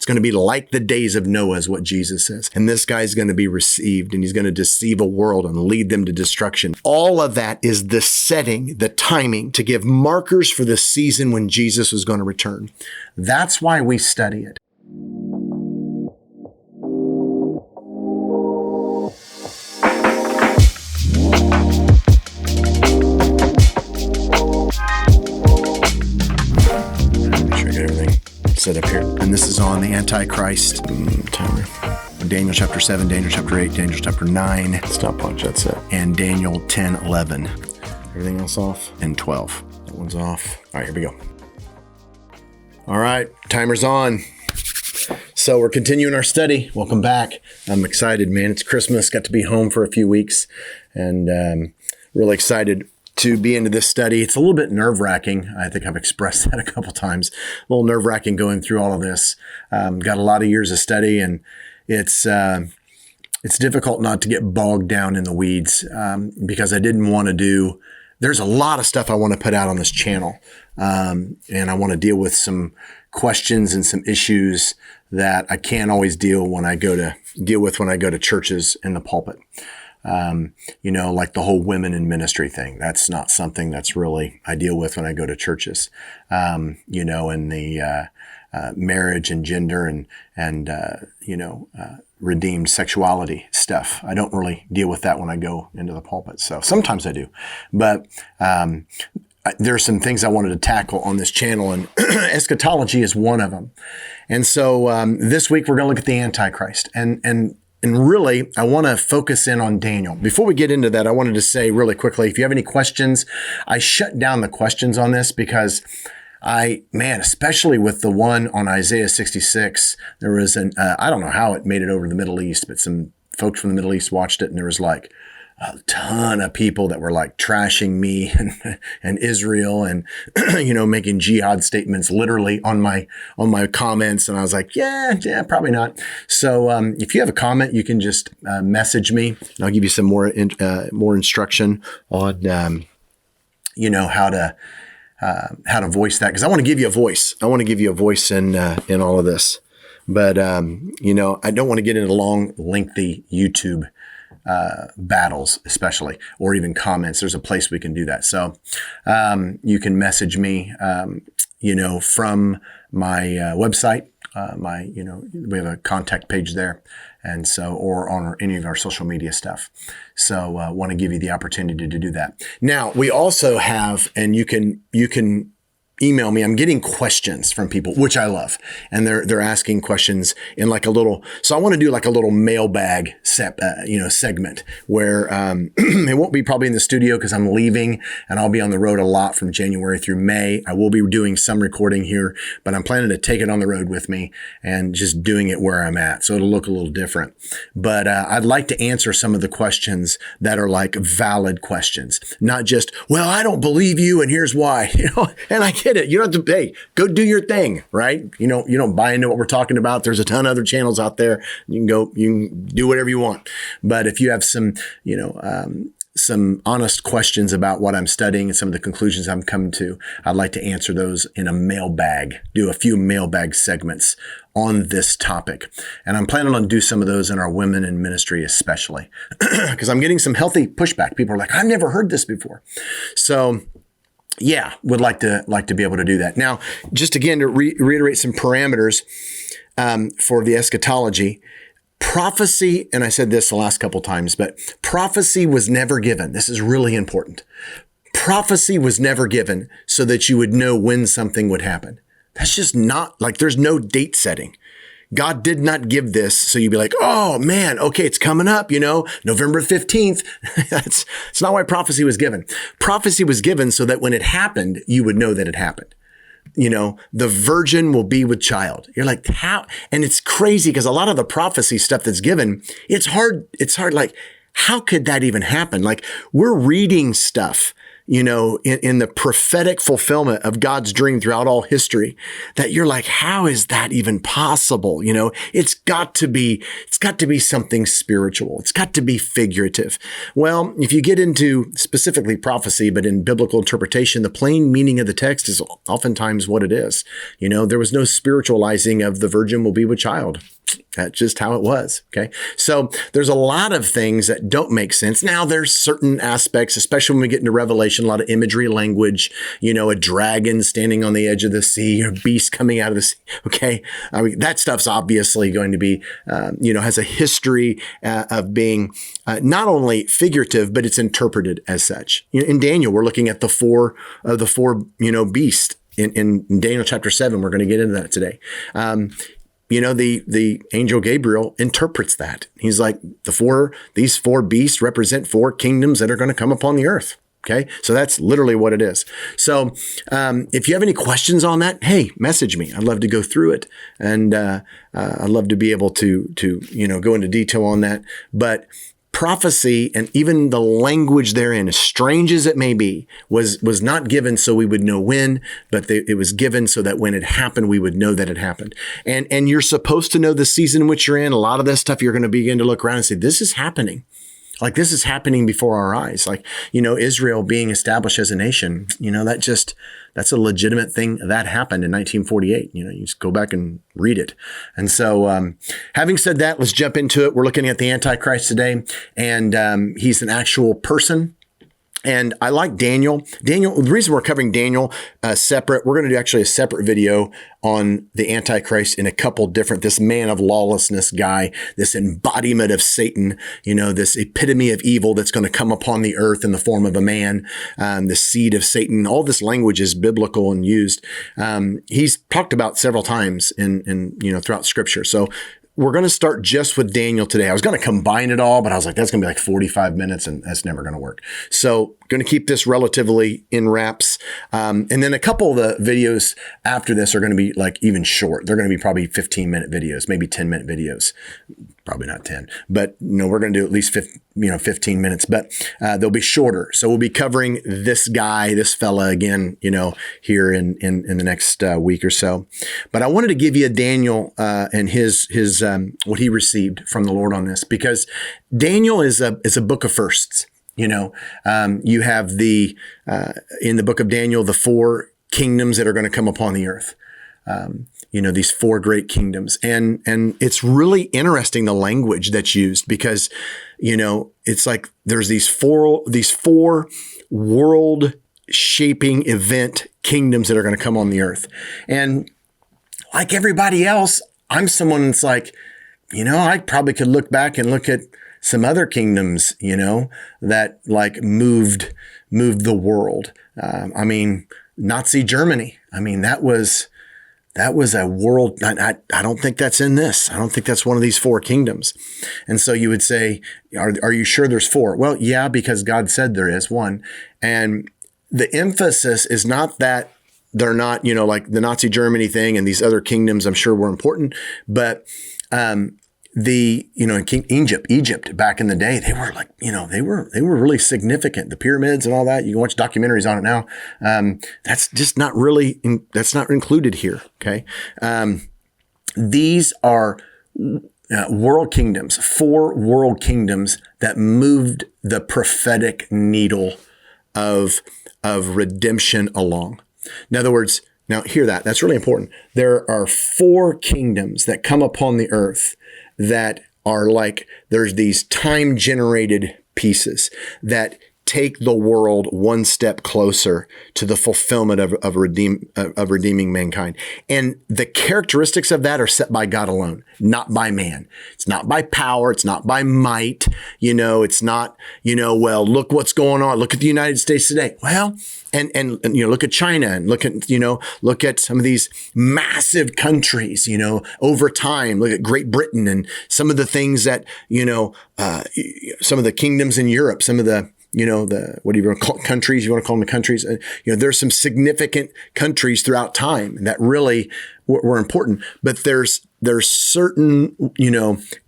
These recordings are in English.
It's going to be like the days of Noah is what Jesus says. And this guy's going to be received, and he's going to deceive a world and lead them to destruction. All of that is the setting, the timing to give markers for the season when Jesus was going to return. That's why we study it. Set up here. And this is on the Antichrist timer. Daniel chapter 7, Daniel chapter 8, Daniel chapter 9. Stopwatch, that's it. And Daniel 10, 11. Everything else off? And 12. That one's off. All right, here we go. All right, timer's on. So we're continuing our study. Welcome back. I'm excited, man. It's Christmas. Got to be home for a few weeks and really excited to be into this study. It's a little bit nerve-wracking. I think I've expressed that a couple times. A little nerve-wracking going through all of this. Got a lot of years of study, and it's difficult not to get bogged down in the weeds because I didn't want to do. There's a lot of stuff I want to put out on this channel, and I want to deal with some questions and some issues that I can't always deal with when I go to churches in the pulpit. Like the whole women in ministry thing. That's not something that's really I deal with when I go to churches. And the marriage and gender and redeemed sexuality stuff. I don't really deal with that when I go into the pulpit. So sometimes I do, but there's some things I wanted to tackle on this channel, and eschatology is one of them. And so this week we're going to look at the Antichrist, and really, I want to focus in on Daniel. Before we get into that, I wanted to say really quickly, if you have any questions, I shut down the questions on this because especially with the one on Isaiah 66, there was I don't know how it made it over to the Middle East, but some folks from the Middle East watched it, and there was like a ton of people that were like trashing me and Israel and, making jihad statements literally on my comments. And I was like, yeah, probably not. So, if you have a comment, you can just, message me and I'll give you some more instruction on, how to voice that. Cause I want to give you a voice. I want to give you a voice in all of this, but, I don't want to get into long, lengthy YouTube battles, especially, or even comments. There's a place we can do that. So you can message me, from my website. We have a contact page there, and so or on any of our social media stuff. So want to give you the opportunity to do that. Now we also have, and you can email me. I'm getting questions from people, which I love. And they're asking questions in like a little, so I want to do like a little mailbag segment where, it won't be probably in the studio because I'm leaving and I'll be on the road a lot from January through May. I will be doing some recording here, but I'm planning to take it on the road with me and just doing it where I'm at. So it'll look a little different, but, I'd like to answer some of the questions that are like valid questions, not just, well, I don't believe you and here's why, and I get it. You don't have to, hey, go do your thing, right? You don't buy into what we're talking about. There's a ton of other channels out there. You can do whatever you want. But if you have some honest questions about what I'm studying and some of the conclusions I'm coming to, I'd like to answer those in a mailbag, do a few mailbag segments on this topic. And I'm planning on do some of those in our women in ministry, especially because I'm getting some healthy pushback. People are like, I've never heard this before. So yeah, would like to be able to do that. Now, just again, to reiterate some parameters for the eschatology, prophecy, and I said this the last couple times, but prophecy was never given. This is really important. Prophecy was never given so that you would know when something would happen. That's just not, like, there's no date setting. God did not give this so you'd be like, oh man, okay, it's coming up, November 15th. That's not why prophecy was given. Prophecy was given so that when it happened, you would know that it happened. The virgin will be with child. You're like, how? And it's crazy because a lot of the prophecy stuff that's given, it's hard. Like, how could that even happen? Like, we're reading stuff in the prophetic fulfillment of God's dream throughout all history, that you're like, how is that even possible? It's got to be something spiritual. It's got to be figurative. Well, if you get into specifically prophecy, but in biblical interpretation, the plain meaning of the text is oftentimes what it is. There was no spiritualizing of the virgin will be with child. That's just how it was. Okay. So there's a lot of things that don't make sense. Now there's certain aspects, especially when we get into Revelation, a lot of imagery, language, a dragon standing on the edge of the sea, or beast coming out of the sea. Okay. I mean, that stuff's obviously going to be, has a history of being not only figurative, but it's interpreted as such. In Daniel, we're looking at the four beasts in Daniel chapter 7. We're going to get into that today. The angel Gabriel interprets that. He's like, these four beasts represent four kingdoms that are going to come upon the earth. Okay. So that's literally what it is. So, if you have any questions on that, hey, message me. I'd love to go through it. And, I'd love to be able to go into detail on that. But prophecy, and even the language therein, as strange as it may be, was not given so we would know when, but it was given so that when it happened, we would know that it happened. And you're supposed to know the season in which you're in. A lot of this stuff, you're going to begin to look around and say, this is happening. Like, this is happening before our eyes. Like, Israel being established as a nation, that's a legitimate thing that happened in 1948. You just go back and read it. And so, having said that, let's jump into it. We're looking at the Antichrist today, and he's an actual person. And I like Daniel. The reason we're covering Daniel separate, we're going to do actually a separate video on the Antichrist in a couple different, this man of lawlessness guy, this embodiment of Satan, this epitome of evil that's going to come upon the earth in the form of a man, the seed of Satan. All this language is biblical and used. He's talked about several times in throughout Scripture. So we're going to start just with Daniel today. I was going to combine it all, but I was like, that's going to be like 45 minutes, and that's never going to work. So going to keep this relatively in wraps. And then a couple of the videos after this are going to be like even short. They're going to be probably 15-minute videos, maybe 10-minute videos. Probably not 10, but we're going to do at least 15 minutes, but they'll be shorter. So we'll be covering this fella again, here in the next week or so. But I wanted to give you Daniel and his what he received from the Lord on this, because Daniel is a book of firsts. You have in the book of Daniel, the four kingdoms that are going to come upon the earth. These four great kingdoms. And it's really interesting, the language that's used, because, it's like there's these four world shaping event kingdoms that are going to come on the earth. And like everybody else, I'm someone that's like, I probably could look back and look at some other kingdoms, that like moved the world. Nazi Germany. That was a world. I don't think that's in this. I don't think that's one of these four kingdoms. And so you would say, are you sure there's four? Well, yeah, because God said there is one. And the emphasis is not that they're not, like the Nazi Germany thing and these other kingdoms, I'm sure were important, but, Egypt back in the day, they were like, they were really significant. The pyramids and all that, you can watch documentaries on it now. That's just not really, that's not included here. Okay. These are world kingdoms, four world kingdoms that moved the prophetic needle of redemption along. In other words, now hear that. That's really important. There are four kingdoms that come upon the earth that are like, there's these time-generated pieces that take the world one step closer to the fulfillment of redeeming mankind. And the characteristics of that are set by God alone, not by man. It's not by power. It's not by might. It's not, look what's going on. Look at the United States today. Well, and look at China, and look at some of these massive countries, over time. Look at Great Britain and some of the things that, some of the kingdoms in Europe, some of the, what do you want to call countries? You want to call them the countries? There's some significant countries throughout time that really were important, but there's certain,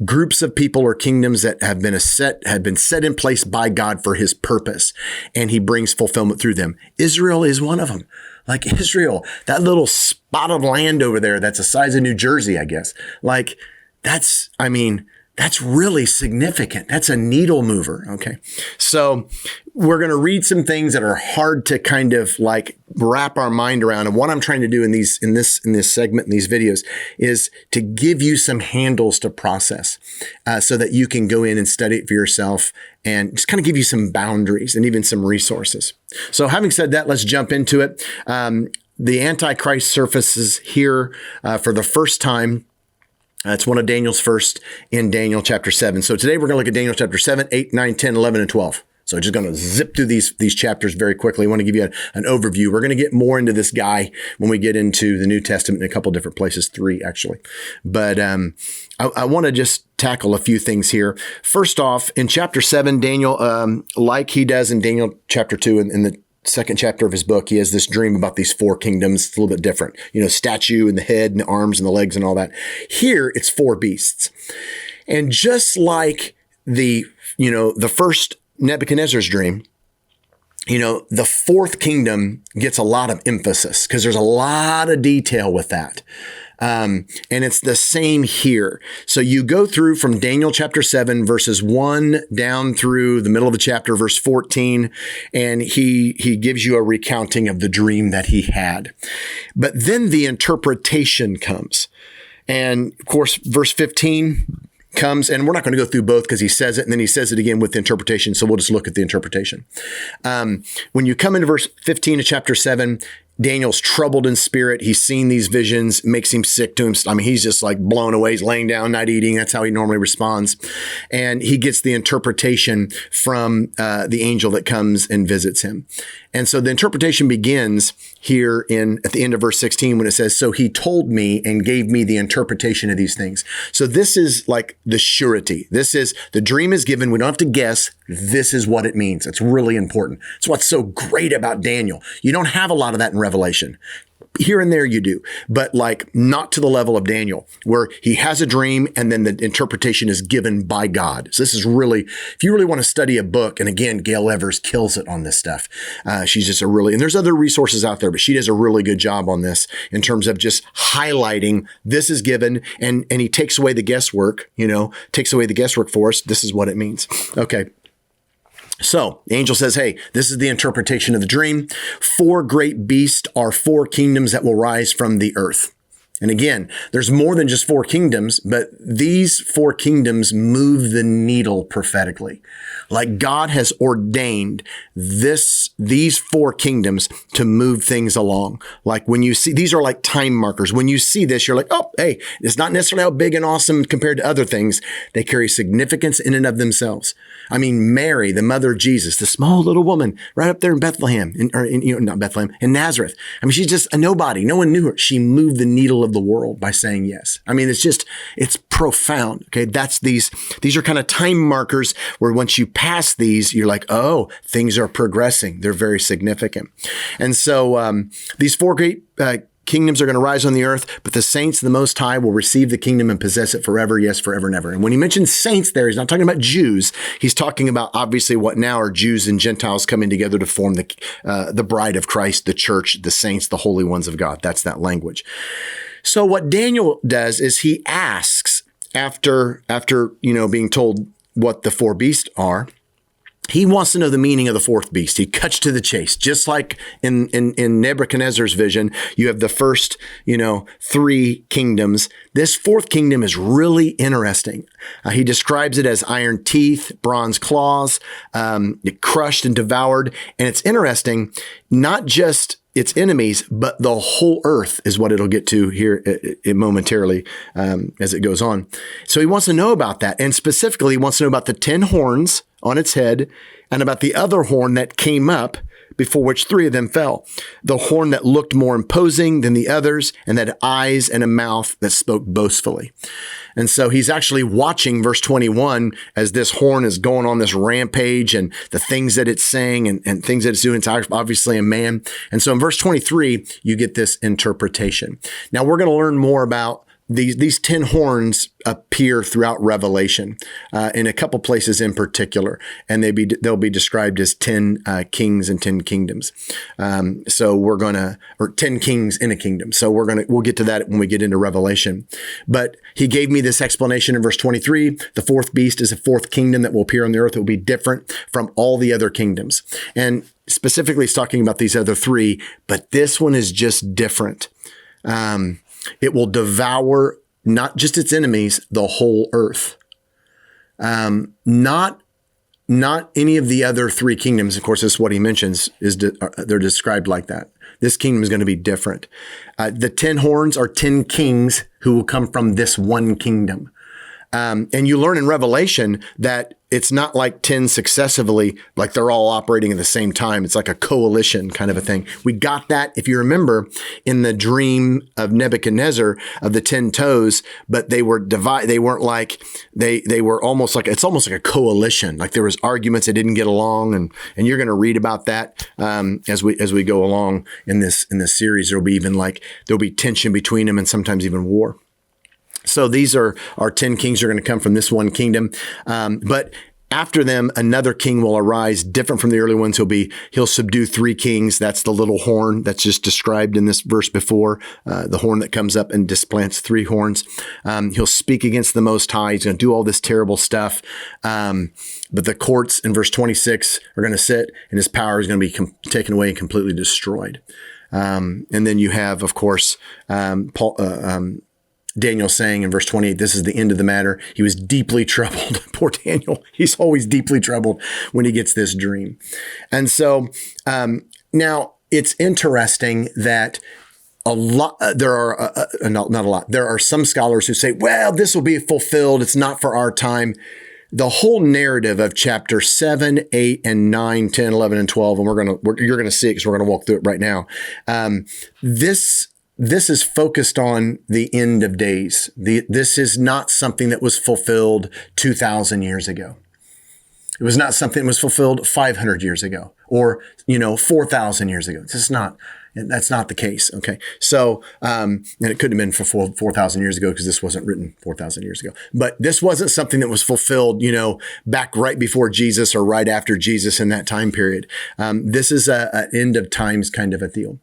groups of people or kingdoms that have been set in place by God for his purpose, and he brings fulfillment through them. Israel is one of them. Like Israel, that little spot of land over there that's the size of New Jersey, I guess. Like that's really significant. That's a needle mover. Okay. So we're going to read some things that are hard to kind of like wrap our mind around. And what I'm trying to do in this segment, in these videos, is to give you some handles to process, so that you can go in and study it for yourself and just kind of give you some boundaries and even some resources. So having said that, let's jump into it. The Antichrist surfaces here for the first time. It's one of Daniel's first in Daniel chapter 7. So today we're going to look at Daniel chapter 7, 8, 9, 10, 11, and 12. So just going to zip through these chapters very quickly. I want to give you an overview. We're going to get more into this guy when we get into the New Testament in a couple different places, 3 actually. But I want to just tackle a few things here. First off, in chapter 7, Daniel, like he does in Daniel chapter 2 in the second chapter of his book, he has this dream about these 4 kingdoms. It's a little bit different, statue and the head and the arms and the legs and all that. Here it's 4 beasts. And just like the first Nebuchadnezzar's dream, the 4th kingdom gets a lot of emphasis because there's a lot of detail with that. And it's the same here. So you go through from Daniel chapter 7, verses 1 down through the middle of the chapter, verse 14, and he gives you a recounting of the dream that he had. But then the interpretation comes. And of course, verse 15 comes, and we're not going to go through both because he says it and then he says it again with the interpretation. So we'll just look at the interpretation. When you come into verse 15 of chapter 7, Daniel's troubled in spirit. He's seen these visions, makes him sick to him. I mean, he's just like blown away. He's laying down, not eating. That's how he normally responds. And he gets the interpretation from the angel that comes and visits him. And so the interpretation begins here at the end of verse 16 when it says, "So he told me and gave me the interpretation of these things." So this is like the surety. This is the dream is given. We don't have to guess. This is what it means. It's really important. It's what's so great about Daniel. You don't have a lot of that in Revelation. Here and there you do, but like not to the level of Daniel, where he has a dream and then the interpretation is given by God. So this is really, if you really want to study a book, and again, Gail Evers kills it on this stuff. She's just and there's other resources out there, but she does a really good job on this in terms of just highlighting this is given, and he takes away the guesswork, takes away the guesswork for us. This is what it means. Okay. So the angel says, hey, this is the interpretation of the dream. 4 great beasts are 4 kingdoms that will rise from the earth. And again, there's more than just 4 kingdoms, but these 4 kingdoms move the needle prophetically. Like God has ordained these 4 kingdoms to move things along. Like when you see, these are like time markers. When you see this, you're like, oh, hey, it's not necessarily how big and awesome compared to other things. They carry significance in and of themselves. I mean, Mary, the mother of Jesus, the small little woman right up there in Bethlehem, not Bethlehem, in Nazareth. I mean, she's just a nobody. No one knew her. She moved the needle of the world by saying yes. I mean, it's profound. Okay. These are kind of time markers where once you pass these, you're like, oh, things are progressing. They're very significant. And so, these 4 great, kingdoms are going to rise on the earth, but the saints of the Most High will receive the kingdom and possess it forever. Yes, forever and ever. And when he mentions saints there, he's not talking about Jews. He's talking about obviously what now are Jews and Gentiles coming together to form the bride of Christ, the church, the saints, the holy ones of God. That's that language. So what Daniel does is he asks after being told what the 4 beasts are, he wants to know the meaning of the 4th beast. He cuts to the chase. Just like in Nebuchadnezzar's vision, you have the first, 3 kingdoms. This 4th kingdom is really interesting. He describes it as iron teeth, bronze claws, it crushed and devoured. And it's interesting, not just its enemies, but the whole earth is what it'll get to here momentarily as it goes on. So he wants to know about that. And specifically, he wants to know about the 10 horns on its head and about the other horn that came up before which 3 of them fell. The horn that looked more imposing than the others, and that had eyes and a mouth that spoke boastfully. And so he's actually watching verse 21 as this horn is going on this rampage and the things that it's saying and things that it's doing. It's obviously a man. And so in verse 23, you get this interpretation. Now we're going to learn more about these 10 horns appear throughout Revelation in a couple places in particular, and they'll be described as 10 kings and 10 kingdoms. Or 10 kings in a kingdom. So we'll get to that when we get into Revelation. But he gave me this explanation in verse 23. The fourth beast is a fourth kingdom that will appear on the earth. It will be different from all the other kingdoms. And specifically, it's talking about these other 3, but this one is just different. It will devour not just its enemies, the whole earth. Not any of the other 3 kingdoms. Of course, this is what he mentions. They're described like that. This kingdom is going to be different. The 10 horns are 10 kings who will come from this one kingdom. And you learn in Revelation that it's not like 10 successively, like they're all operating at the same time. It's like a coalition kind of a thing. We got that, if you remember, in the dream of Nebuchadnezzar of the 10 toes, but they were divided. They weren't like, they were almost like, it's almost like a coalition. Like there was arguments that didn't get along. And you're going to read about that, as we go along in this series. There'll be tension between them and sometimes even war. So these are our 10 kings are going to come from this one kingdom. But after them, another king will arise, different from the early ones. He'll subdue 3 kings. That's the little horn that's just described in this verse before, the horn that comes up and displants 3 horns. He'll speak against the Most High. He's going to do all this terrible stuff. But the courts in verse 26 are going to sit, and his power is going to be taken away and completely destroyed. And then you have, of course, Daniel saying in verse 28, this is the end of the matter. He was deeply troubled. Poor Daniel. He's always deeply troubled when he gets this dream. And so now it's interesting that there are some scholars who say, well, this will be fulfilled. It's not for our time. The whole narrative of chapter 7, 8, and 9, 10, 11, and 12, and you're going to see it because we're going to walk through it right now. This is focused on the end of days. This is not something that was fulfilled 2,000 years ago. It was not something that was fulfilled 500 years ago or, 4,000 years ago. That's not the case. Okay. So, and it couldn't have been for 4,000 years ago because this wasn't written 4,000 years ago, but this wasn't something that was fulfilled, back right before Jesus or right after Jesus in that time period. This is an end of times kind of a deal.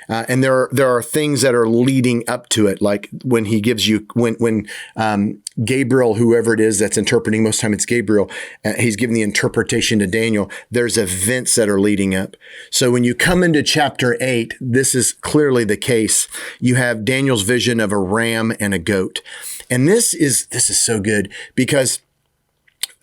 And there are things that are leading up to it. Like when he gives you, when Gabriel, whoever it is that's interpreting, most of the time it's Gabriel, he's giving the interpretation to Daniel. There's events that are leading up. So when you come into chapter 8, this is clearly the case. You have Daniel's vision of a ram and a goat. And this is so good because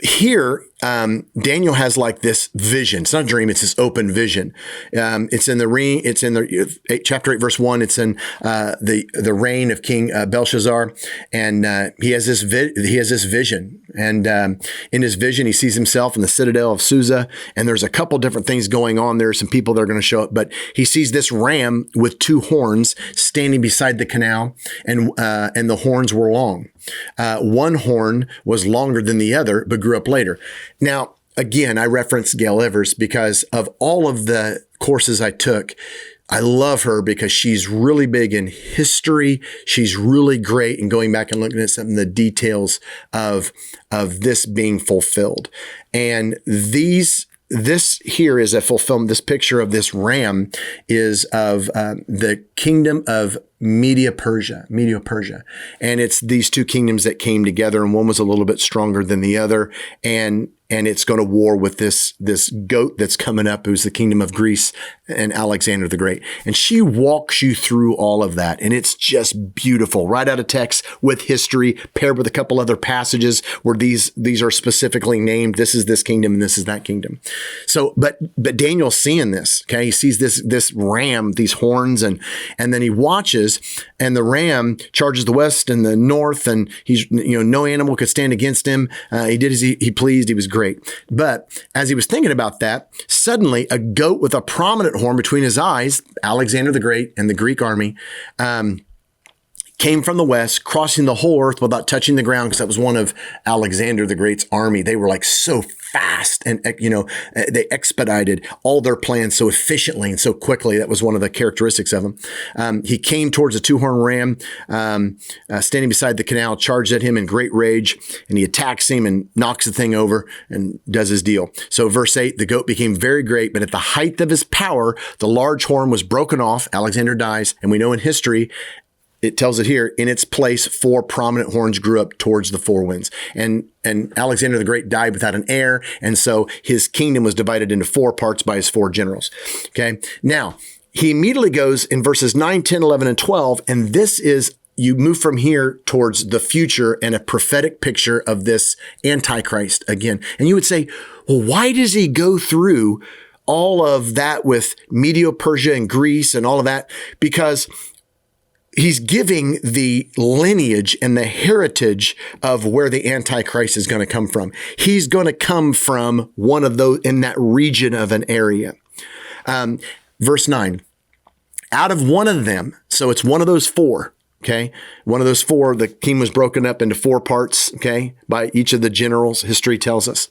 here, Daniel has like this vision. It's not a dream. It's this open vision. It's in chapter 8, verse 1. It's in the reign of King Belshazzar, and he has this vision. And in his vision, he sees himself in the citadel of Susa, and there's a couple different things going on. There are some people that are going to show up, but he sees this ram with 2 horns standing beside the canal, and the horns were long. One horn was longer than the other, but grew up later. Now, again, I referenced Gail Evers because of all of the courses I took. I love her because she's really big in history. She's really great in going back and looking at some of the details of this being fulfilled. And this here is a fulfillment. This picture of this ram is of the kingdom of Media-Persia. And it's these 2 kingdoms that came together, and one was a little bit stronger than the other. And it's going to war with this goat that's coming up, who's the kingdom of Greece and Alexander the Great. And she walks you through all of that. And it's just beautiful, right out of text with history, paired with a couple other passages where these are specifically named. This is this kingdom and this is that kingdom. So, but Daniel's seeing this, okay? He sees this ram, these horns, and then he watches charges, and the ram charges the west and the north, and he's, no animal could stand against him. He did as he pleased. He was great. But as he was thinking about that, suddenly a goat with a prominent horn between his eyes, Alexander the Great and the Greek army, came from the west, crossing the whole earth without touching the ground, because that was one of Alexander the Great's army. They were like so fast, and they expedited all their plans so efficiently and so quickly. That was one of the characteristics of them. He came towards a two-horned ram, standing beside the canal, charged at him in great rage, and he attacks him and knocks the thing over and does his deal. So verse 8, the goat became very great, but at the height of his power, the large horn was broken off. Alexander dies, and we know in history, it tells it here, in its place, 4 prominent horns grew up towards the 4 winds. And Alexander the Great died without an heir. And so his kingdom was divided into 4 parts by his 4 generals. Okay. Now, he immediately goes in verses 9, 10, 11, and 12. And this is, you move from here towards the future and a prophetic picture of this Antichrist again. And you would say, well, why does he go through all of that with Medo-Persia and Greece and all of that? Because he's giving the lineage and the heritage of where the Antichrist is going to come from. He's going to come from one of those, in that region of an area. Verse 9, out of one of them, so it's one of those 4, okay? One of those 4, the kingdom was broken up into 4 parts, okay, by each of the generals, history tells us.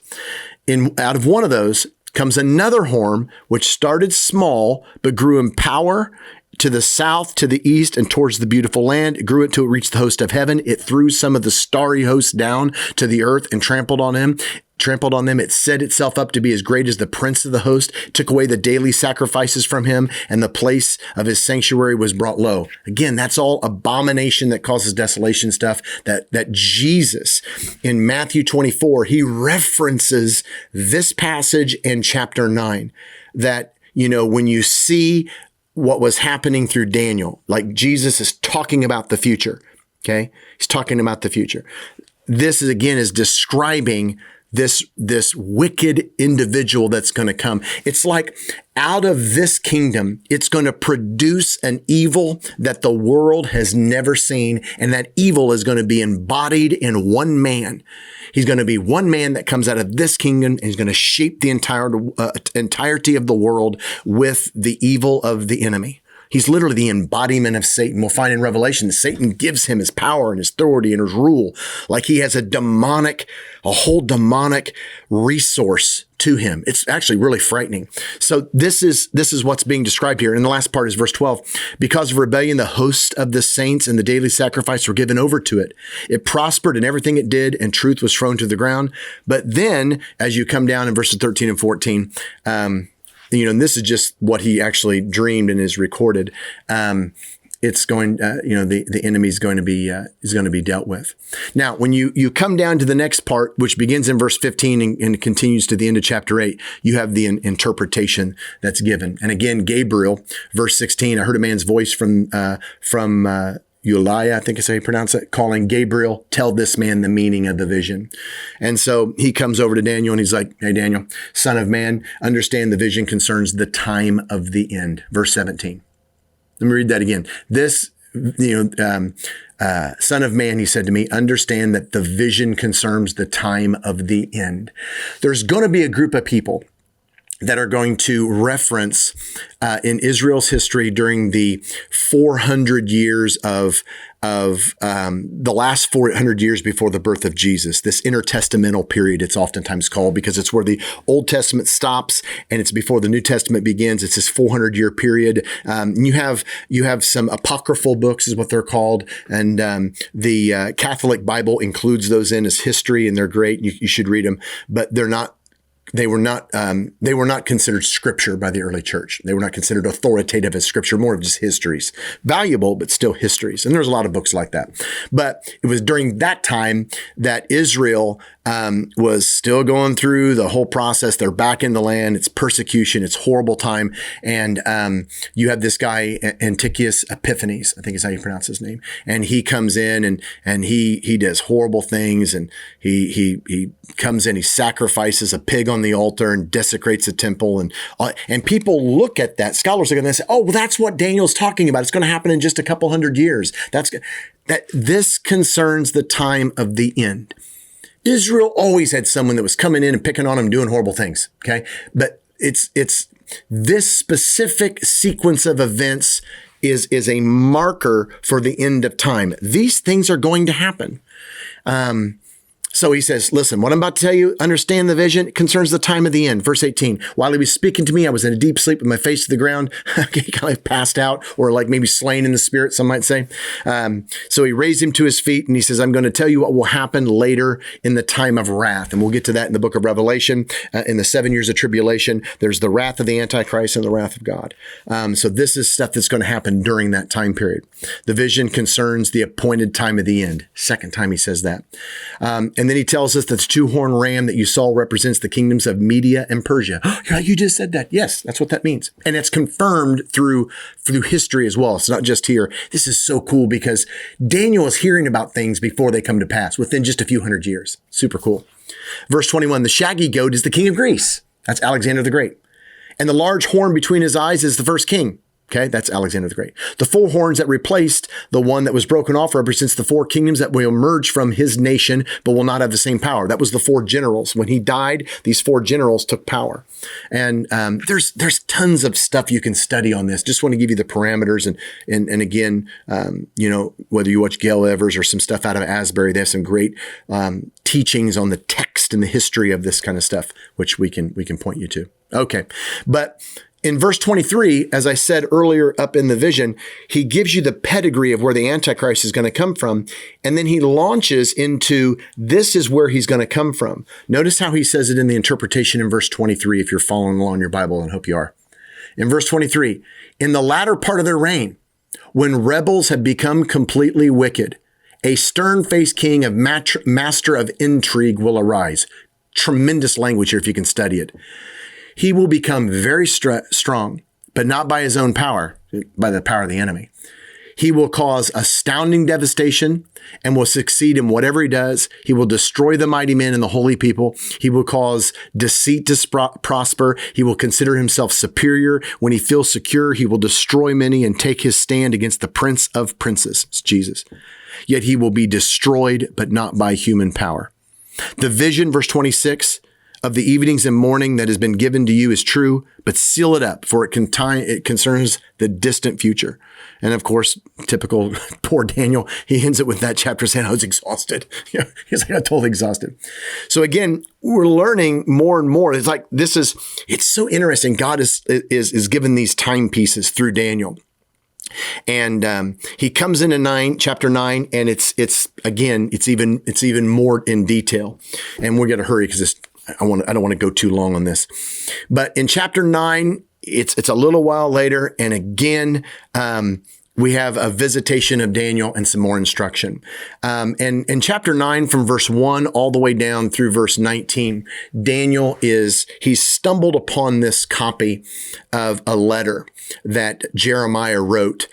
Out of one of those comes another horn, which started small, but grew in power to the south, to the east, and towards the beautiful land. It grew until it reached the host of heaven. It threw some of the starry hosts down to the earth and trampled on them. It set itself up to be as great as the prince of the host, took away the daily sacrifices from him, and the place of his sanctuary was brought low. Again, that's all abomination that causes desolation stuff that Jesus in Matthew 24, he references this passage in chapter 9, that, when you see what was happening through Daniel, like Jesus is talking about the future. Okay. He's talking about the future. This is describing this wicked individual that's going to come. It's like out of this kingdom, it's going to produce an evil that the world has never seen. And that evil is going to be embodied in one man. He's going to be one man that comes out of this kingdom, and he's going to shape the entirety of the world with the evil of the enemy. He's literally the embodiment of Satan. We'll find in Revelation, Satan gives him his power and his authority and his rule. Like he has a whole demonic resource to him. It's actually really frightening. So this is what's being described here. And the last part is verse 12. Because of rebellion, the host of the saints and the daily sacrifice were given over to it. It prospered in everything it did, and truth was thrown to the ground. But then, as you come down in verses 13 and 14, and this is just what he actually dreamed and is recorded. It's going, the enemy is going to be dealt with. Now, when you come down to the next part, which begins in verse 15 and continues to the end of chapter 8, you have the interpretation that's given. And again, Gabriel, verse 16, I heard a man's voice from Uliah, I think is how you pronounce it, calling Gabriel, tell this man the meaning of the vision. And so he comes over to Daniel and he's like, hey, Daniel, son of man, understand the vision concerns the time of the end. Verse 17. Let me read that again. This, son of man, he said to me, understand that the vision concerns the time of the end. There's going to be a group of people that are going to reference in Israel's history during the 400 years of the last 400 years before the birth of Jesus, this intertestamental period, it's oftentimes called, because it's where the Old Testament stops and it's before the New Testament begins. It's this 400-year period. You have some apocryphal books is what they're called. And the Catholic Bible includes those in as history, and they're great. You should read them, but they were not considered scripture by the early church. They were not considered authoritative as scripture, more of just histories. Valuable, but still histories. And there's a lot of books like that. But it was during that time that Israel was still going through the whole process. They're back in the land. It's persecution. It's horrible time. And you have this guy, Antiochus Epiphanes, I think is how you pronounce his name. And he comes in and he does horrible things. And he comes in, he sacrifices a pig on the altar and desecrates the temple. And people look at that. Scholars are going to say, oh, well, that's what Daniel's talking about. It's going to happen in just a couple hundred years. This concerns the time of the end. Israel always had someone that was coming in and picking on them, doing horrible things. Okay. But it's this specific sequence of events is a marker for the end of time. These things are going to happen. So he says, listen, what I'm about to tell you, understand the vision. It concerns the time of the end. Verse 18, while he was speaking to me, I was in a deep sleep with my face to the ground. Kind of passed out, or like maybe slain in the spirit, some might say. So he raised him to his feet and he says, I'm going to tell you what will happen later in the time of wrath. And we'll get to that in the book of Revelation. In the 7 years of tribulation, there's the wrath of the Antichrist and the wrath of God. So this is stuff that's going to happen during that time period. The vision concerns the appointed time of the end. Second time he says that. And then he tells us that the two-horned ram that you saw represents the kingdoms of Media and Persia. You just said that. Yes, that's what that means. And it's confirmed through history as well. It's not just here. This is so cool because Daniel is hearing about things before they come to pass within just a few hundred years. Super cool. Verse 21, the shaggy goat is the king of Greece. That's Alexander the Great. And the large horn between his eyes is the first king. Okay, that's Alexander the Great. The 4 horns that replaced the one that was broken off represents the 4 kingdoms that will emerge from his nation, but will not have the same power. That was the 4 generals. When he died, these 4 generals took power. And there's tons of stuff you can study on this. Just want to give you the parameters. And again, whether you watch Gail Evers or some stuff out of Asbury, they have some great teachings on the text and the history of this kind of stuff, which we can point you to. Okay, but in verse 23, as I said earlier up in the vision, he gives you the pedigree of where the Antichrist is going to come from. And then he launches into this is where he's going to come from. Notice how he says it in the interpretation in verse 23, if you're following along in your Bible, and I hope you are. In verse 23, in the latter part of their reign, when rebels have become completely wicked, a stern-faced king of master of intrigue will arise. Tremendous language here if you can study it. He will become very strong, but not by his own power, by the power of the enemy. He will cause astounding devastation and will succeed in whatever he does. He will destroy the mighty men and the holy people. He will cause deceit to prosper. He will consider himself superior. When he feels secure, he will destroy many and take his stand against the prince of princes. It's Jesus. Yet he will be destroyed, but not by human power. The vision, verse 26, of the evenings and morning that has been given to you is true, but seal it up, for it concerns the distant future. And of course, typical poor Daniel, he ends it with that chapter saying, I was exhausted. He's like, I'm totally exhausted. So again, we're learning more and more. It's like, it's so interesting. God is given these timepieces through Daniel. And he comes into chapter 9, and it's even more in detail. And we're going to hurry because I don't want to go too long on this. But in chapter 9, it's a little while later, and again, we have a visitation of Daniel and some more instruction. And in chapter 9, from verse 1 all the way down through verse 19, Daniel he's stumbled upon this copy of a letter that Jeremiah wrote.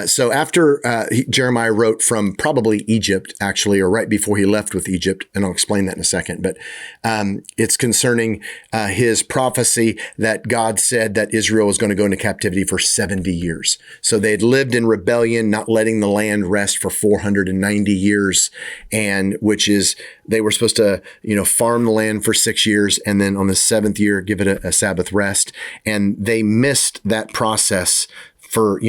So after Jeremiah wrote from probably Egypt, actually, or right before he left with Egypt, and I'll explain that in a second, but it's concerning his prophecy that God said that Israel was going to go into captivity for 70 years. So they had lived in rebellion, not letting the land rest for 490 years, and which is they were supposed to, farm the land for 6 years, and then on the 7th year, give it a Sabbath rest. And they missed that process for,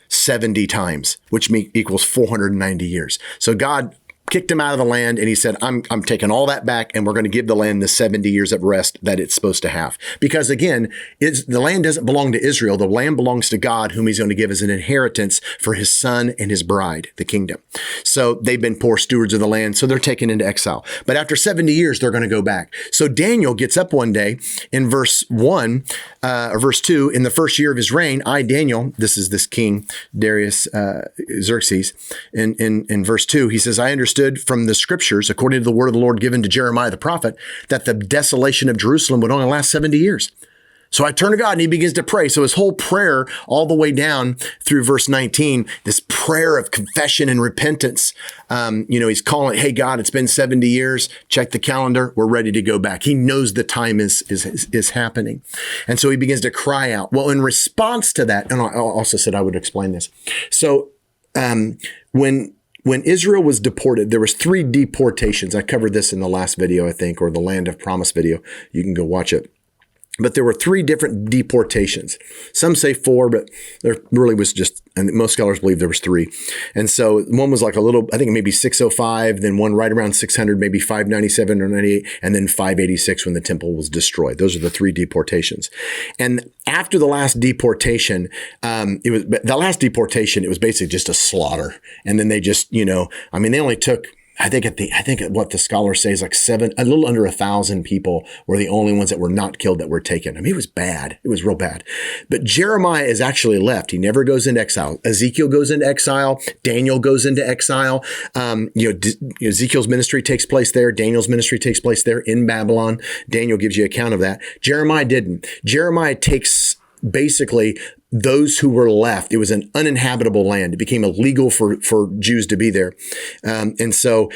70 times, which equals 490 years. So God kicked him out of the land, and he said, I'm taking all that back, and we're going to give the land the 70 years of rest that it's supposed to have. Because again, the land doesn't belong to Israel. The land belongs to God, whom he's going to give as an inheritance for his son and his bride, the kingdom. So they've been poor stewards of the land, so they're taken into exile. But after 70 years, they're going to go back. So Daniel gets up one day in verse 1, or verse 2, in the first year of his reign, I, Daniel, this is this king, Darius Xerxes, in verse 2, he says, I understood from the scriptures, according to the word of the Lord given to Jeremiah the prophet, that the desolation of Jerusalem would only last 70 years. So I turn to God and he begins to pray. So his whole prayer all the way down through verse 19, this prayer of confession and repentance. He's calling, hey, God, it's been 70 years. Check the calendar. We're ready to go back. He knows the time is happening. And so he begins to cry out. Well, in response to that, and I also said I would explain this. So when Israel was deported, there was 3 deportations. I covered this in the last video, I think, or the Land of Promise video. You can go watch it. But there were 3 different deportations. Some say 4, but there really was just, and most scholars believe there was 3. And so one was like a little, I think maybe 605, then one right around 600, maybe 597 or 98, and then 586 when the temple was destroyed. Those are the 3 deportations. And after the last deportation, it was basically just a slaughter. And then they just, they only took, I think what the scholars say is like a little under 1,000 people were the only ones that were not killed that were taken. I mean, it was bad. It was real bad. But Jeremiah is actually left. He never goes into exile. Ezekiel goes into exile. Daniel goes into exile. Ezekiel's ministry takes place there. Daniel's ministry takes place there in Babylon. Daniel gives you account of that. Jeremiah didn't. Jeremiah takes basically those who were left. It was an uninhabitable land. It became illegal for Jews to be there. And so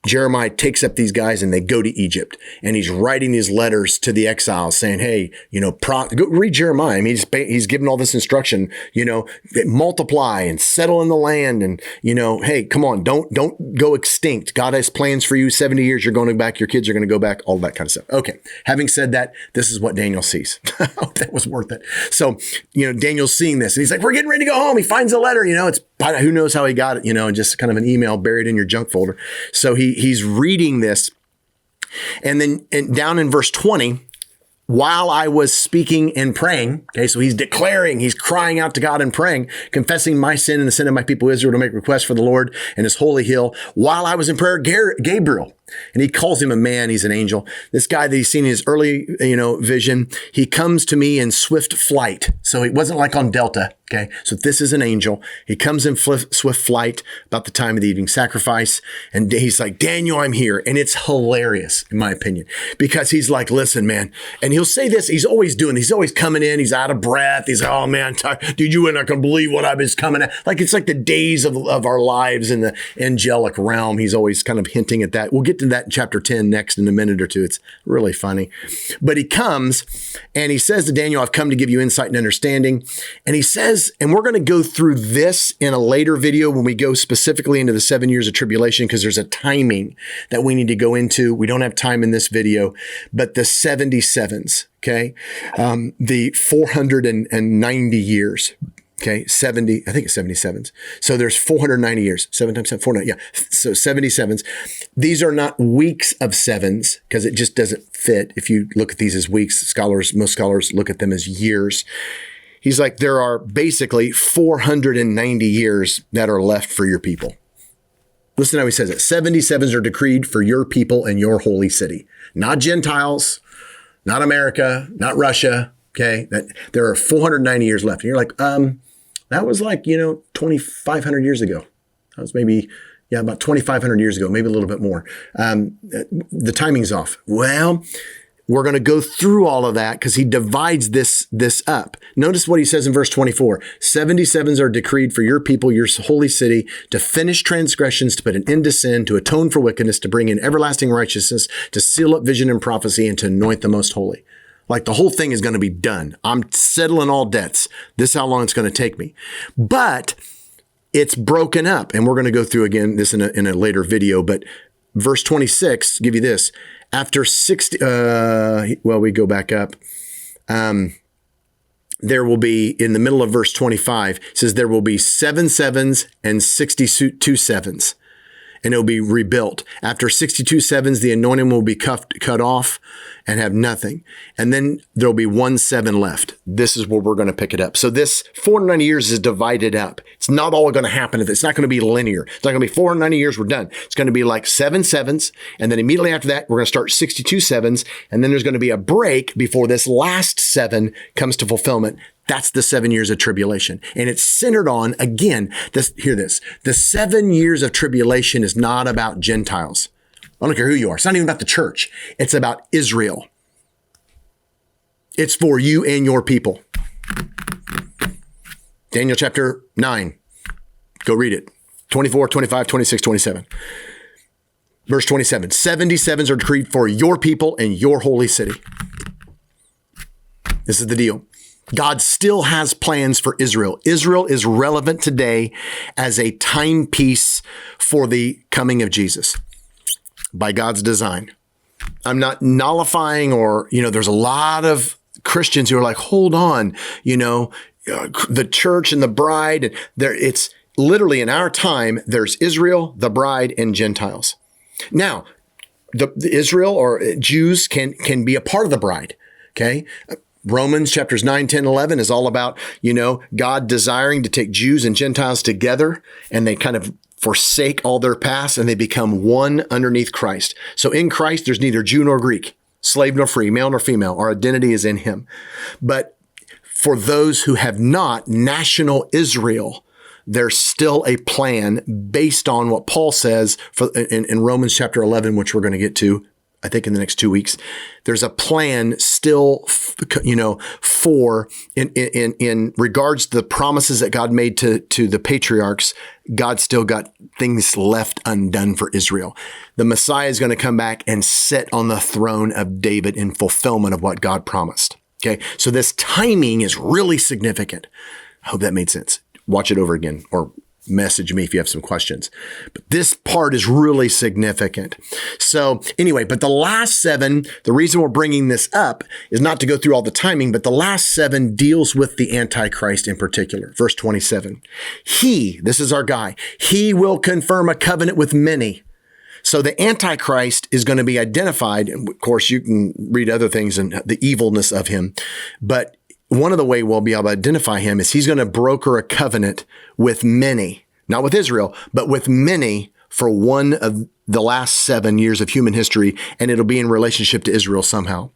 Jeremiah takes up these guys and they go to Egypt, and he's writing these letters to the exiles saying, hey, go read Jeremiah. I mean, he's given all this instruction, multiply and settle in the land. And, hey, come on, don't go extinct. God has plans for you. 70 years, you're going back. Your kids are going to go back, all that kind of stuff. Okay. Having said that, this is what Daniel sees. I hope that was worth it. So, Daniel's seeing this and he's like, we're getting ready to go home. He finds a letter, it's who knows how he got it, just kind of an email buried in your junk folder. So he's reading this. And then down in verse 20, while I was speaking and praying, okay, so he's crying out to God and praying, confessing my sin and the sin of my people Israel to make requests for the Lord and his holy hill. While I was in prayer, Gabriel, and he calls him a man, he's an angel. This guy that he's seen in his early, vision, he comes to me in swift flight. So it wasn't like on Delta, okay? So this is an angel. He comes in swift flight about the time of the evening sacrifice. And he's like, Daniel, I'm here. And it's hilarious, in my opinion, because he's like, listen, man. And he'll say this, he's always coming in. He's out of breath. He's like, oh man, dude, you ain't gonna believe what I've been coming at. Like, it's like the days of our lives in the angelic realm. He's always kind of hinting at that. We'll get to that in chapter 10 next in a minute or two. It's really funny. But he comes and he says to Daniel, I've come to give you insight and understanding. And he says, and we're going to go through this in a later video when we go specifically into the 7 years of tribulation, because there's a timing that we need to go into. We don't have time in this video, but the 77s, okay? The 490 years. Okay, 70, I think it's 77s. So there's 490 years, 7 times 7, 490, yeah. So 77s. These are not weeks of sevens, because it just doesn't fit. If you look at these as weeks, most scholars look at them as years. He's like, there are basically 490 years that are left for your people. Listen how he says it. 77s are decreed for your people and your holy city. Not Gentiles, not America, not Russia. Okay, that there are 490 years left. And you're like, that was like, 2,500 years ago. That was maybe, about 2,500 years ago, maybe a little bit more. The timing's off. Well, we're going to go through all of that because he divides this up. Notice what he says in verse 24. 77s are decreed for your people, your holy city, to finish transgressions, to put an end to sin, to atone for wickedness, to bring in everlasting righteousness, to seal up vision and prophecy, and to anoint the most holy. Like, the whole thing is going to be done. I'm settling all debts. This is how long it's going to take me. But it's broken up. And we're going to go through again this in a later video. But verse 26, give you this. After 60, we go back up. There will be, in the middle of verse 25, it says there will be 7 sevens and 62 sevens. And it will be rebuilt. After 62 sevens, the anointing will be cut off and have nothing. And then there'll be 1 7 left. This is where we're going to pick it up. So this 490 years is divided up. It's not all going to happen. It's not going to be linear. It's not going to be 490 years, we're done. It's going to be like 7 sevens. And then immediately after that, we're going to start 62 sevens. And then there's going to be a break before this last 7 comes to fulfillment. That's the 7 years of tribulation. And it's centered on, again, hear this. The 7 years of tribulation is not about Gentiles. I don't care who you are. It's not even about the church. It's about Israel. It's for you and your people. Daniel chapter 9. Go read it. 24, 25, 26, 27. Verse 27. 77s are decreed for your people and your holy city. This is the deal. God still has plans for Israel. Israel is relevant today as a timepiece for the coming of Jesus by God's design. I'm not nullifying or, there's a lot of Christians who are like, hold on, the church and the bride, it's literally in our time, there's Israel, the bride, and Gentiles. Now, the Israel or Jews can be a part of the bride, okay? Romans chapters 9, 10, 11 is all about, God desiring to take Jews and Gentiles together, and they kind of forsake all their past and they become one underneath Christ. So in Christ, there's neither Jew nor Greek, slave nor free, male nor female. Our identity is in him. But for those who have not national Israel, there's still a plan based on what Paul says in Romans chapter 11, which we're going to get to, I think, in the next 2 weeks. There's a plan still, for in regards to the promises that God made to the patriarchs. God still got things left undone for Israel. The Messiah is going to come back and sit on the throne of David in fulfillment of what God promised. Okay, so this timing is really significant. I hope that made sense. Watch it over again or message me if you have some questions. But this part is really significant. So anyway, but the last 7, the reason we're bringing this up is not to go through all the timing, but the last 7 deals with the Antichrist in particular. Verse 27, this is our guy, he will confirm a covenant with many. So the Antichrist is going to be identified. And of course, you can read other things and the evilness of him, but one of the way we'll be able to identify him is he's going to broker a covenant with many, not with Israel, but with many for one of the last 7 years of human history, and it'll be in relationship to Israel somehow.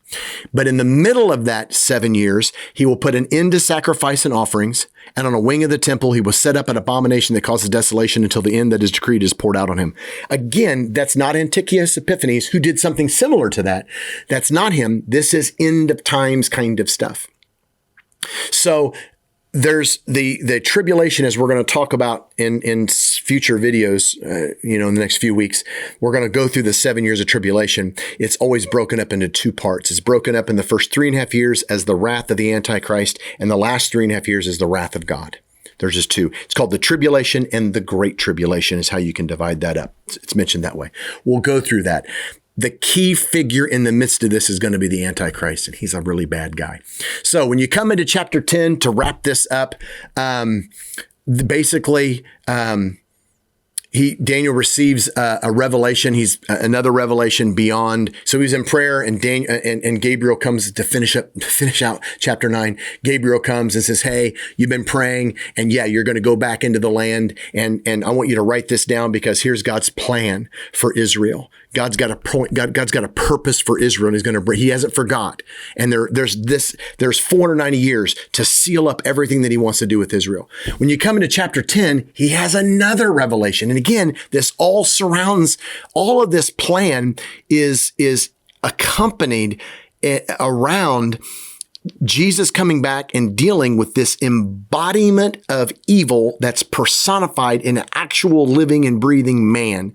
But in the middle of that 7 years, he will put an end to sacrifice and offerings, and on a wing of the temple, he will set up an abomination that causes desolation until the end that is decreed is poured out on him. Again, that's not Antiochus Epiphanes, who did something similar to that. That's not him. This is end of times kind of stuff. So there's the tribulation, as we're going to talk about in future videos, in the next few weeks. We're going to go through the 7 years of tribulation. It's always broken up into 2 parts. It's broken up in the first 3.5 years as the wrath of the Antichrist, and the last 3.5 years is the wrath of God. There's just 2. It's called the tribulation and the great tribulation is how you can divide that up. It's mentioned that way. We'll go through that. The key figure in the midst of this is going to be the Antichrist, and he's a really bad guy. So when you come into chapter 10 to wrap this up, basically, Daniel receives a revelation. He's another revelation beyond. So he's in prayer, and and Gabriel comes to finish out chapter 9. Gabriel comes and says, "Hey, you've been praying, and you're going to go back into the land, and I want you to write this down because here's God's plan for Israel. God's got a point. God's got a purpose for Israel, and he's going to bring. He hasn't forgot. And there's 490 years to seal up everything that he wants to do with Israel. When you come into chapter 10, he has another revelation, and again, this all surrounds. All of this plan is accompanied around Jesus coming back and dealing with this embodiment of evil that's personified in an actual living and breathing man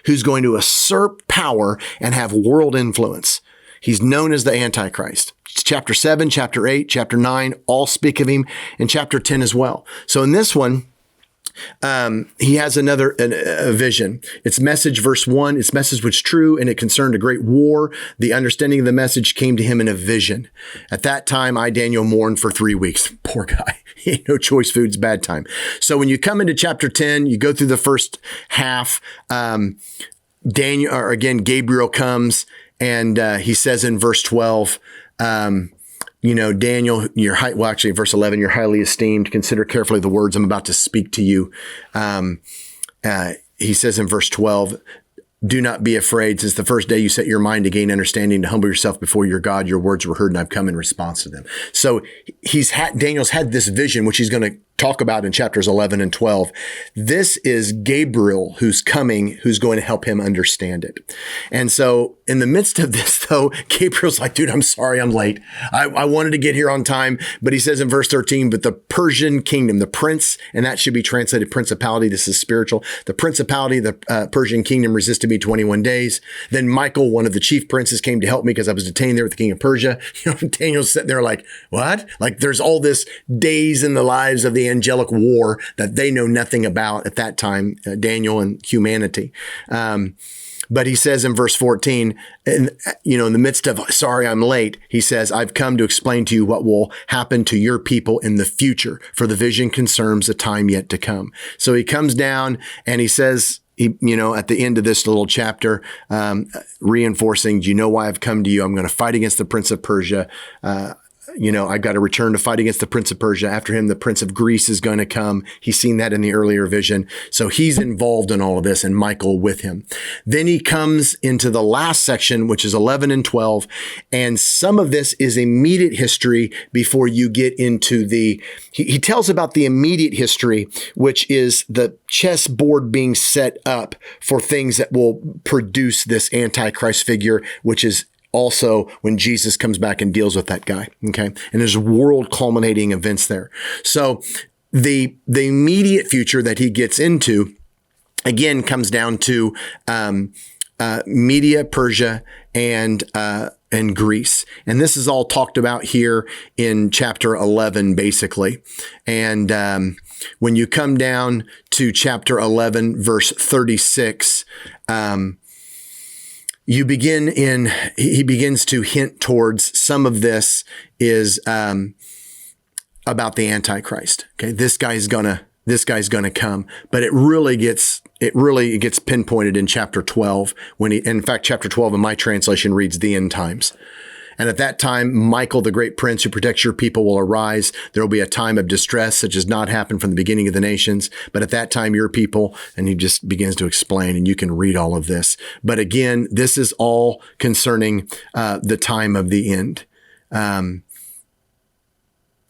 who's going to usurp power and have world influence. He's known as the Antichrist. Chapter 7, chapter 8, chapter 9 all speak of him, and chapter 10 as well. So in this one, he has another vision. Its message, verse 1, its message was true, and it concerned a great war. The understanding of the message came to him in a vision. At that time, I, Daniel, mourned for 3 weeks. Poor guy. He ate no choice foods, bad time. So when you come into chapter 10, you go through the first half. Gabriel comes, and he says in verse 12, Daniel, verse 11, you're highly esteemed. Consider carefully the words I'm about to speak to you. He says in verse 12, do not be afraid. Since the first day you set your mind to gain understanding, to humble yourself before your God, your words were heard, and I've come in response to them. So Daniel's had this vision, which he's going to talk about in chapters 11 and 12. This is Gabriel who's coming, who's going to help him understand it. And so in the midst of this, though, Gabriel's like, dude, I'm sorry I'm late. I wanted to get here on time. But he says in verse 13, but the Persian kingdom, the prince, and that should be translated principality. This is spiritual. The principality, the Persian kingdom resisted me 21 days. Then Michael, one of the chief princes, came to help me because I was detained there with the king of Persia. Daniel's sitting there like, what? Like there's all this days in the lives of the angelic war that they know nothing about at that time, Daniel and humanity. But he says in verse 14, in the midst of, sorry, I'm late, he says, I've come to explain to you what will happen to your people in the future, for the vision concerns a time yet to come. So he comes down and he says, at the end of this little chapter, reinforcing, do you know why I've come to you? I'm going to fight against the prince of Persia. I've got to return to fight against the prince of Persia. After him, the prince of Greece is going to come. He's seen that in the earlier vision. So he's involved in all of this, and Michael with him. Then he comes into the last section, which is 11 and 12. And some of this is immediate history before you get into he tells about the immediate history, which is the chessboard being set up for things that will produce this Antichrist figure, which is also when Jesus comes back and deals with that guy. Okay. And there's world culminating events there. So the immediate future that he gets into, again, comes down to Media, Persia, and Greece. And this is all talked about here in chapter 11, basically. And when you come down to chapter 11, verse 36, he begins to hint towards some of this is about the Antichrist. Okay, this guy's gonna come, but it really gets pinpointed in chapter 12 in fact, chapter 12 in my translation reads the end times. And at that time, Michael, the great prince who protects your people, will arise. There will be a time of distress, such as not happened from the beginning of the nations. But at that time, your people, and he just begins to explain, and you can read all of this. But again, this is all concerning the time of the end. And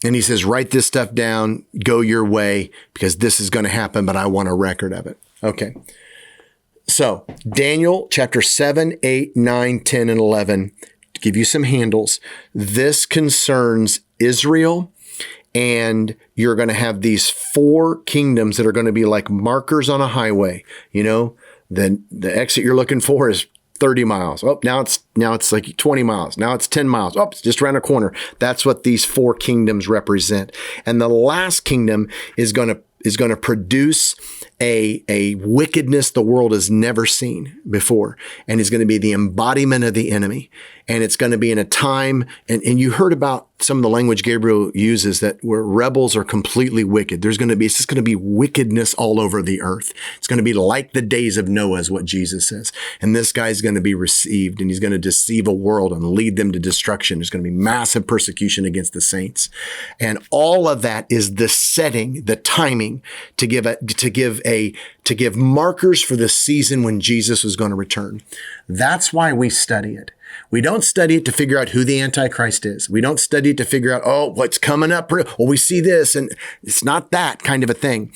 he says, write this stuff down, go your way, because this is going to happen, but I want a record of it. Okay. So Daniel chapter 7, 8, 9, 10, and 11. To give you some handles, this concerns Israel, and you're going to have these 4 kingdoms that are going to be like markers on a highway. The exit you're looking for is 30 miles. Oh, now it's like 20 miles. Now it's 10 miles. Oh, it's just around a corner. That's what these 4 kingdoms represent. And the last kingdom is going to produce a wickedness the world has never seen before. And is going to be the embodiment of the enemy. And it's going to be in a time, and you heard about some of the language Gabriel uses, that where rebels are completely wicked. It's just going to be wickedness all over the earth. It's going to be like the days of Noah, is what Jesus says. And this guy's going to be received, and he's going to deceive a world and lead them to destruction. There's going to be massive persecution against the saints. And all of that is the setting, the timing to give markers for the season when Jesus was going to return. That's why we study it. We don't study it to figure out who the Antichrist is. We don't study it to figure out, what's coming up. Well, we see this, and it's not that kind of a thing.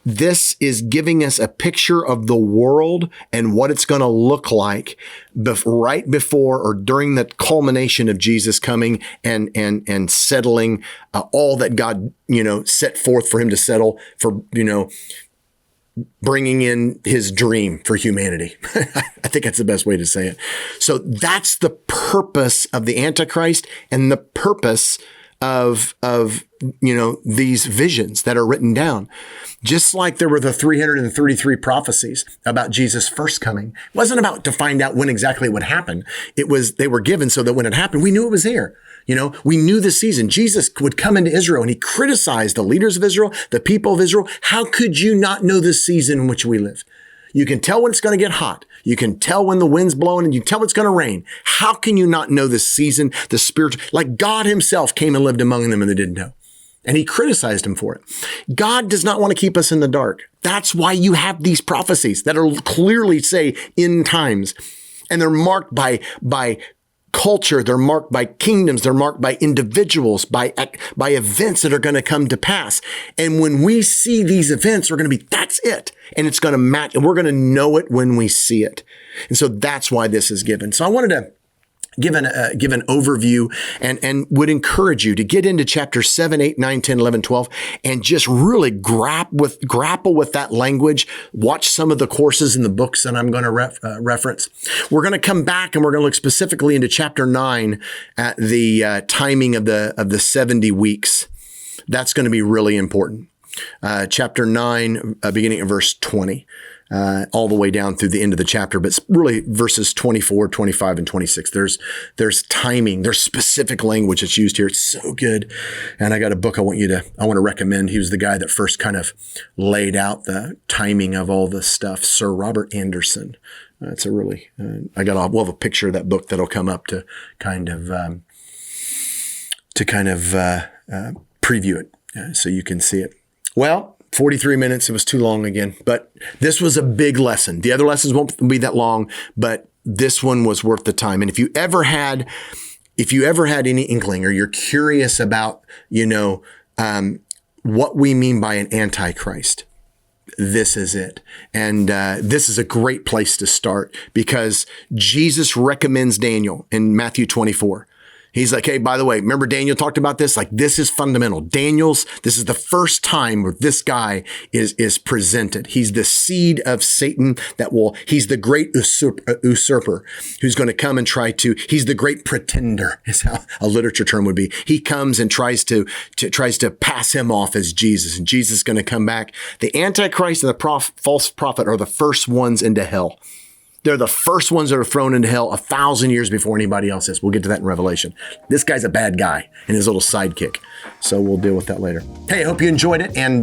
This is giving us a picture of the world and what it's going to look like right before or during the culmination of Jesus coming and settling all that God, set forth for him to settle for, bringing in his dream for humanity. I think that's the best way to say it. So that's the purpose of the Antichrist and the purpose of these visions that are written down. Just like there were the 333 prophecies about Jesus' first coming. It wasn't about to find out when exactly it would happen. They were given so that when it happened, we knew it was here. We knew the season. Jesus would come into Israel and he criticized the leaders of Israel, the people of Israel. How could you not know the season in which we live? You can tell when it's going to get hot. You can tell when the wind's blowing, and you can tell it's going to rain. How can you not know the season, the spiritual? Like God himself came and lived among them and they didn't know. And he criticized him for it. God does not want to keep us in the dark. That's why you have these prophecies that are clearly say end times. And they're marked by culture. They're marked by kingdoms. They're marked by individuals, by events that are going to come to pass. And when we see these events, we're going to be, that's it. And it's going to match, and we're going to know it when we see it. And so that's why this is given. So I wanted to give an overview and would encourage you to get into chapter 7, 8, 9, 10, 11, 12, and just really grapple with that language. Watch some of the courses in the books that I'm going to reference. We're going to come back and we're going to look specifically into chapter 9 at the timing of the 70 weeks. That's going to be really important. Chapter 9, beginning at verse 20. All the way down through the end of the chapter, but really verses 24, 25, and 26. There's timing, there's specific language that's used here. It's so good. And I got a book I want to recommend. He was the guy that first kind of laid out the timing of all this stuff. Sir Robert Anderson. It's a really, we'll have a picture of that book that'll come up to kind of preview it so you can see it. Well, 43 minutes. It was too long again, but this was a big lesson. The other lessons won't be that long, but this one was worth the time. And if you ever had any inkling, or you're curious about, what we mean by an antichrist, this is it. And this is a great place to start, because Jesus recommends Daniel in Matthew 24. He's like, hey, by the way, remember Daniel talked about this? Like, this is fundamental. This is the first time where this guy is presented. He's the seed of Satan he's the great usurper who's going to come and he's the great pretender, is how a literature term would be. He comes and tries to pass him off as Jesus, and Jesus is going to come back. The Antichrist and the false prophet are the first ones into hell. They're the first ones that are thrown into hell 1,000 years before anybody else is. We'll get to that in Revelation. This guy's a bad guy and his little sidekick. So we'll deal with that later. Hey, I hope you enjoyed it. And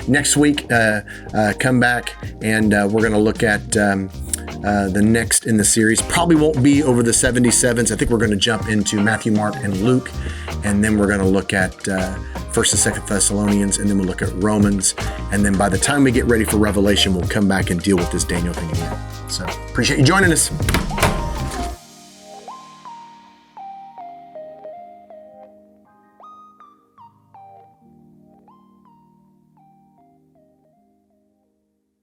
next week, come back and we're going to look at the next in the series. Probably won't be over the 77s. I think we're going to jump into Matthew, Mark, and Luke. And then we're going to look at 1st and 2nd Thessalonians, and then we'll look at Romans. And then by the time we get ready for Revelation, we'll come back and deal with this Daniel thing again. So appreciate you joining us.